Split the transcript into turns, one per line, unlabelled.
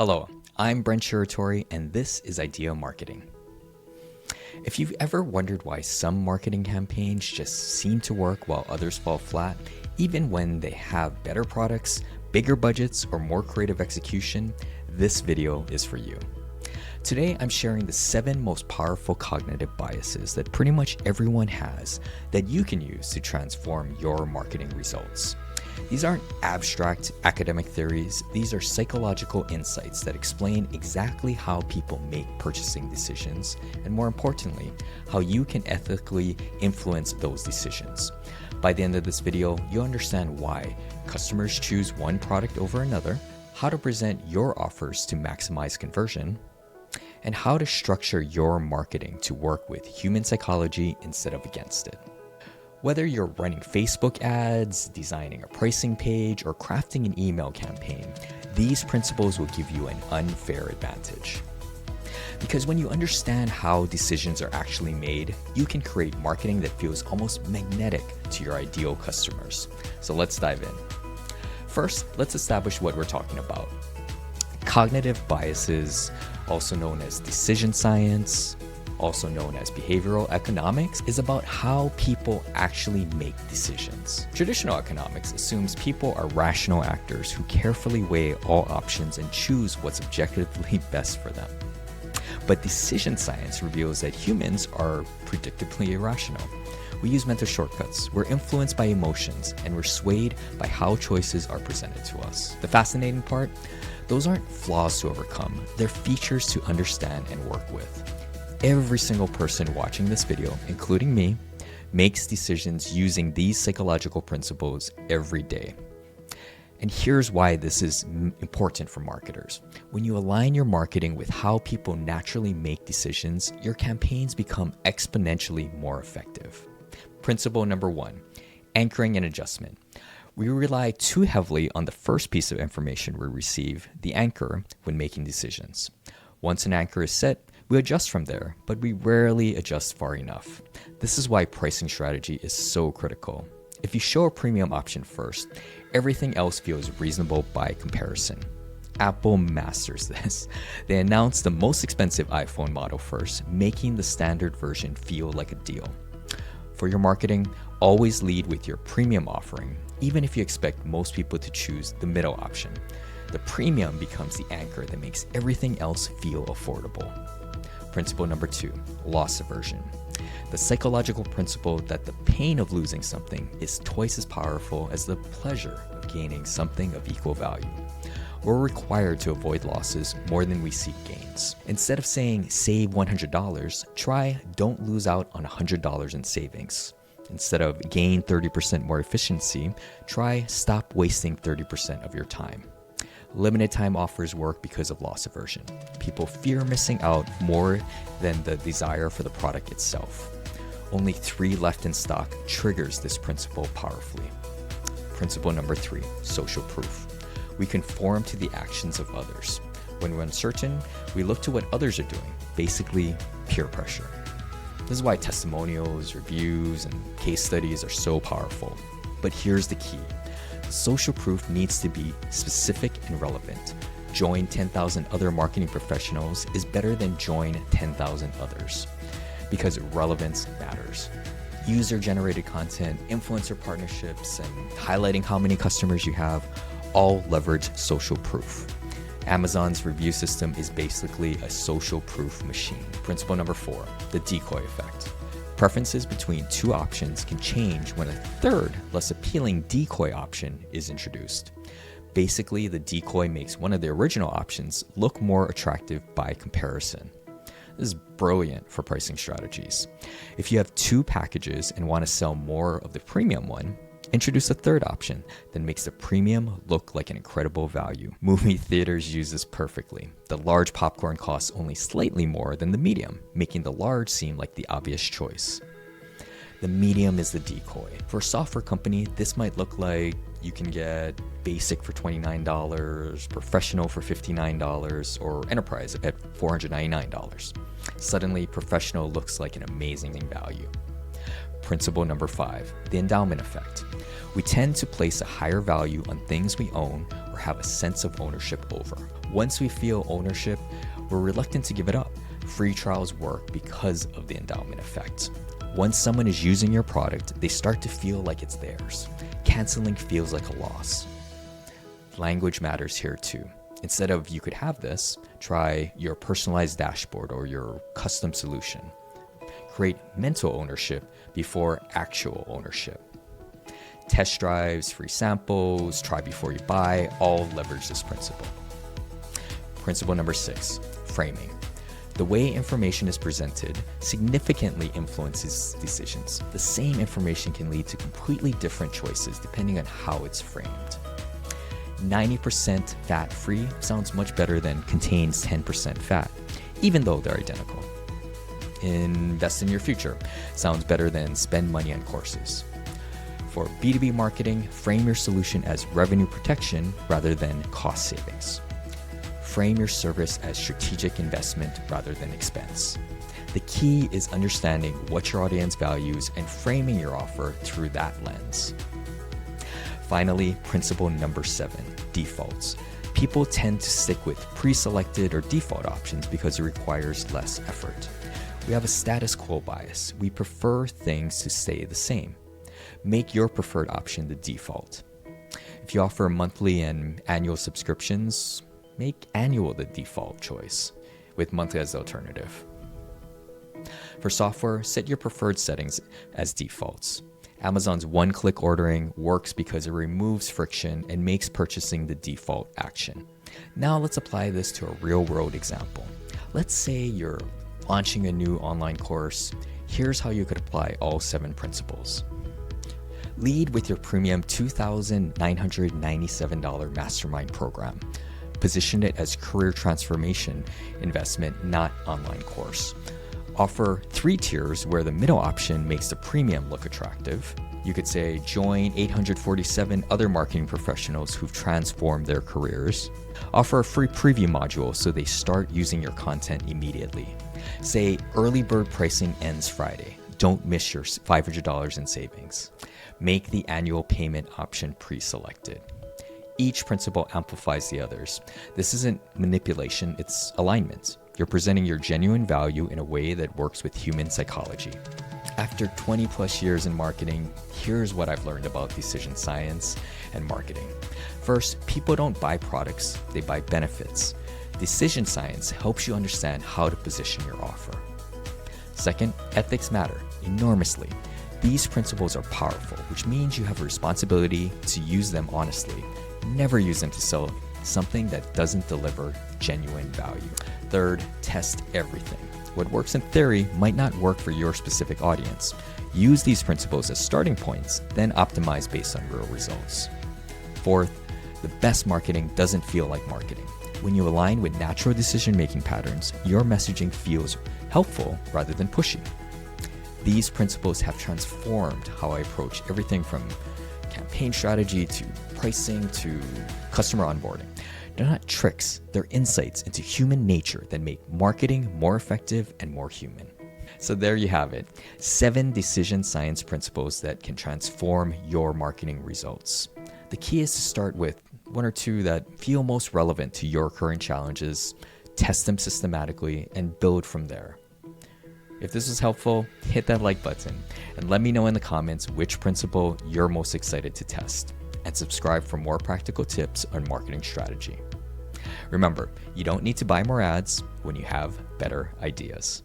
Hello, I'm Brent Shiratori, and this is Aidia Marketing. If you've ever wondered why some marketing campaigns just seem to work while others fall flat, even when they have better products, bigger budgets, or more creative execution, this video is for you. Today, I'm sharing the 7 most powerful cognitive biases that pretty much everyone has that you can use to transform your marketing results. These aren't abstract academic theories, these are psychological insights that explain exactly how people make purchasing decisions, and more importantly, how you can ethically influence those decisions. By the end of this video, you'll understand why customers choose one product over another, how to present your offers to maximize conversion, and how to structure your marketing to work with human psychology instead of against it. Whether you're running Facebook ads, designing a pricing page, or crafting an email campaign, these principles will give you an unfair advantage. Because when you understand how decisions are actually made, you can create marketing that feels almost magnetic to your ideal customers. So let's dive in. First, let's establish what we're talking about. Cognitive biases, also known as decision science, also known as behavioral economics, is about how people actually make decisions. Traditional economics assumes people are rational actors who carefully weigh all options and choose what's objectively best for them. But decision science reveals that humans are predictably irrational. We use mental shortcuts, we're influenced by emotions, and we're swayed by how choices are presented to us. The fascinating part? Those aren't flaws to overcome, they're features to understand and work with. Every single person watching this video, including me, makes decisions using these psychological principles every day. And here's why this is important for marketers. When you align your marketing with how people naturally make decisions, your campaigns become exponentially more effective. Principle number 1, anchoring and adjustment. We rely too heavily on the first piece of information we receive, the anchor, when making decisions. Once an anchor is set, we adjust from there, but we rarely adjust far enough. This is why pricing strategy is so critical. If you show a premium option first, everything else feels reasonable by comparison. Apple masters this. They announce the most expensive iPhone model first, making the standard version feel like a deal. For your marketing, always lead with your premium offering, even if you expect most people to choose the middle option. The premium becomes the anchor that makes everything else feel affordable. Principle number 2, loss aversion. The psychological principle that the pain of losing something is twice as powerful as the pleasure of gaining something of equal value. We're required to avoid losses more than we seek gains. Instead of saying save $100, try don't lose out on $100 in savings. Instead of gain 30% more efficiency, try stop wasting 30% of your time. Limited time offers work because of loss aversion. People fear missing out more than the desire for the product itself. Only 3 left in stock triggers this principle powerfully. Principle number 3, social proof. We conform to the actions of others. When we're uncertain, we look to what others are doing, basically peer pressure. This is why testimonials, reviews, and case studies are so powerful. But here's the key. Social proof needs to be specific and relevant. Join 10,000 other marketing professionals is better than join 10,000 others, because relevance matters. User-generated content, influencer partnerships, and highlighting how many customers you have all leverage social proof. Amazon's review system is basically a social proof machine. Principle number 4, the decoy effect. Preferences between 2 options can change when a third, less appealing decoy option is introduced. Basically, the decoy makes one of the original options look more attractive by comparison. This is brilliant for pricing strategies. If you have 2 packages and want to sell more of the premium one, introduce a third option that makes the premium look like an incredible value. Movie theaters use this perfectly. The large popcorn costs only slightly more than the medium, making the large seem like the obvious choice. The medium is the decoy. For a software company, this might look like you can get basic for $29, professional for $59, or enterprise at $499. Suddenly, professional looks like an amazing value. principle number 5, the endowment effect. We tend to place a higher value on things we own or have a sense of ownership over. Once we feel ownership, we're reluctant to give it up. Free trials work because of the endowment effect. Once someone is using your product, they start to feel like it's theirs. Canceling feels like a loss. Language matters here too. Instead of "you could have this," try "your personalized dashboard" or "your custom solution." Create mental ownership before actual ownership. Test drives, free samples, try before you buy, all leverage this principle. Principle number 6, framing. The way information is presented significantly influences decisions. The same information can lead to completely different choices depending on how it's framed. 90% fat-free sounds much better than contains 10% fat, even though they're identical. Invest in your future sounds better than spend money on courses. For B2B marketing, frame your solution as revenue protection rather than cost savings. Frame your service as strategic investment rather than expense. The key is understanding what your audience values and framing your offer through that lens. Finally, principle number 7, defaults. People tend to stick with pre-selected or default options because it requires less effort. We have a status quo bias. We prefer things to stay the same. Make your preferred option the default. If you offer monthly and annual subscriptions, make annual the default choice, with monthly as the alternative. For software, set your preferred settings as defaults. Amazon's one-click ordering works because it removes friction and makes purchasing the default action. Now let's apply this to a real-world example. Let's say you're launching a new online course. Here's how you could apply all 7 principles. Lead with your premium $2,997 mastermind program. Position it as career transformation investment, not online course. Offer 3 tiers where the middle option makes the premium look attractive. You could say join 847 other marketing professionals who've transformed their careers. Offer a free preview module so they start using your content immediately. Say early bird pricing ends Friday. Don't miss your $500 in savings. Make the annual payment option pre-selected. Each principle amplifies the others. This isn't manipulation, it's alignment. You're presenting your genuine value in a way that works with human psychology. After 20 plus years in marketing, here's what I've learned about decision science and marketing. First, people don't buy products, they buy benefits. Decision science helps you understand how to position your offer. Second, ethics matter enormously. These principles are powerful, which means you have a responsibility to use them honestly. Never use them to sell something that doesn't deliver genuine value. Third, test everything. What works in theory might not work for your specific audience. Use these principles as starting points, then optimize based on real results. Fourth, the best marketing doesn't feel like marketing. When you align with natural decision-making patterns, your messaging feels helpful rather than pushy. These principles have transformed how I approach everything from campaign strategy to pricing to customer onboarding. They're not tricks, they're insights into human nature that make marketing more effective and more human. So there you have it, 7 decision science principles that can transform your marketing results. The key is to start with 1 or 2 that feel most relevant to your current challenges, test them systematically, and build from there. If this was helpful, hit that like button and let me know in the comments which principle you're most excited to test. And subscribe for more practical tips on marketing strategy. Remember, you don't need to buy more ads when you have better ideas.